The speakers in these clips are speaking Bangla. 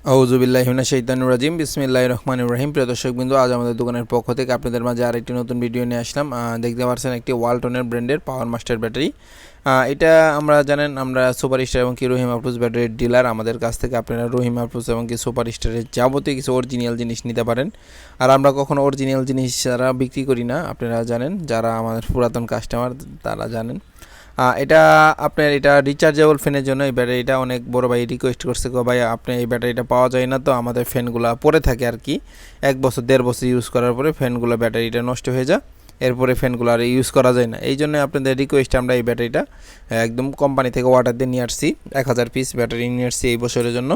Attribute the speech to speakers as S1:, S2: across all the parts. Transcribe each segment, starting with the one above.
S1: আউযুবিল্লাহি মিনাশ শাইতানির রাজিম বিসমিল্লাহির রহমানির রহিম। প্রিয় দর্শকবৃন্দ, আজ আমাদের দোকানের পক্ষ থেকে আপনাদের মাঝে আরেকটি নতুন ভিডিও নিয়ে আসলাম। দেখতে পাচ্ছেন একটি ওয়ালটনের ব্র্যান্ডের পাওয়ার মাস্টার ব্যাটারি। এটা আমরা জানেন, আমরা সুপার স্টার এবং কি রহিম আফরোজ ব্যাটারির ডিলার। আমাদের কাছ থেকে আপনারা রহিম আফরোজ এবং কি সুপার স্টারের যাবতীয় কিছু অরিজিনাল জিনিস নিতে পারেন। আর আমরা কখনো অরিজিনাল জিনিস ছাড়া বিক্রি করি না, আপনারা জানেন, যারা আমাদের পুরাতন কাস্টমার তারা জানেন। এটা আপনার এটা রিচার্জেবল ফ্যানের জন্য এই ব্যাটারিটা অনেক বড় ভাই রিকোয়েস্ট করছে, ভাই আপনি এই ব্যাটারিটা পাওয়া যায় না, তো আমাদের ফ্যানগুলো পড়ে থাকে আর কি, 1 বছর 1.5 বছর ইউজ করার পরে ফ্যানগুলো ব্যাটারিটা নষ্ট হয়ে যায়, এরপরে ফ্যানগুলো আর ইউজ করা যায় না। এই জন্য আপনাদের রিকোয়েস্টে আমরা এই ব্যাটারিটা একদম কোম্পানি থেকে অর্ডার দিয়ে নিয়ে আসছি, 1000 পিস ব্যাটারি নিয়ে আসছি এই বছরের জন্য।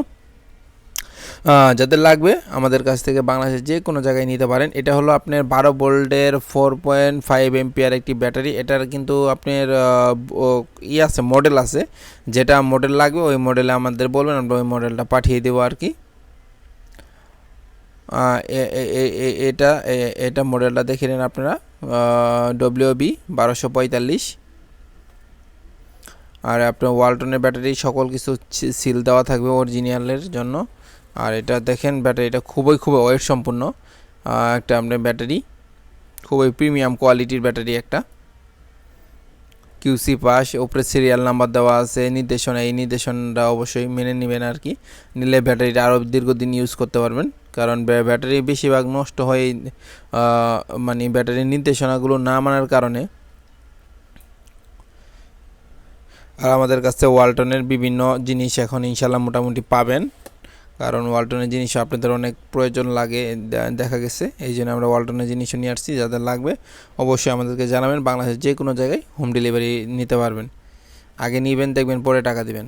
S1: যাদের লাগবে আমাদের কাছ থেকে বাংলাদেশের যে কোনো জায়গায় নিতে পারেন। এটা হলো আপনার 12 ভোল্টের 4.5 এম্পিয়ার একটি ব্যাটারি। এটার কিন্তু আপনার আছে, মডেল আছে, যেটা মডেল লাগবে ওই মডেলে আমাদের বলবেন, আমরা ওই মডেলটা পাঠিয়ে দেবো আর কি। এটা এটা মডেলটা দেখে নেন আপনারা, WB 1245। আর আপনার ওয়ালটনের ব্যাটারি সকল কিছু সিল দেওয়া থাকবে অরিজিনালের জন্য। আর এটা দেখেন, ব্যাটারিটা খুবই ওয়েট সম্পূর্ণ একটা আপনার ব্যাটারি, খুবই প্রিমিয়াম কোয়ালিটির ব্যাটারি একটা। QC পাস, উপরে সিরিয়াল নাম্বার দেওয়া আছে, নির্দেশনা, এই নির্দেশনটা অবশ্যই মেনে নেবেন আর কি, নিলে ব্যাটারিটা আরও দীর্ঘদিন ইউজ করতে পারবেন। কারণ ব্যাটারি বেশিরভাগ নষ্ট হয় মানে ব্যাটারির নির্দেশনাগুলো না মানার কারণে। আর আমাদের কাছে ওয়ালটনের বিভিন্ন জিনিস এখন ইনশাল্লাহ মোটামুটি পাবেন, কারণ ওয়ালটনের জিনিস আপনাদের অনেক প্রয়োজন লাগে দেখা গেছে, এই জন্য আমরা ওয়ালটনের জিনিসও নিয়ে আসছি। যাদের লাগবে অবশ্যই আমাদেরকে জানাবেন, বাংলাদেশের যে কোনো জায়গায় হোম ডেলিভারি নিতে পারবেন। আগে নেবেন, দেখবেন, পরে টাকা দিবেন।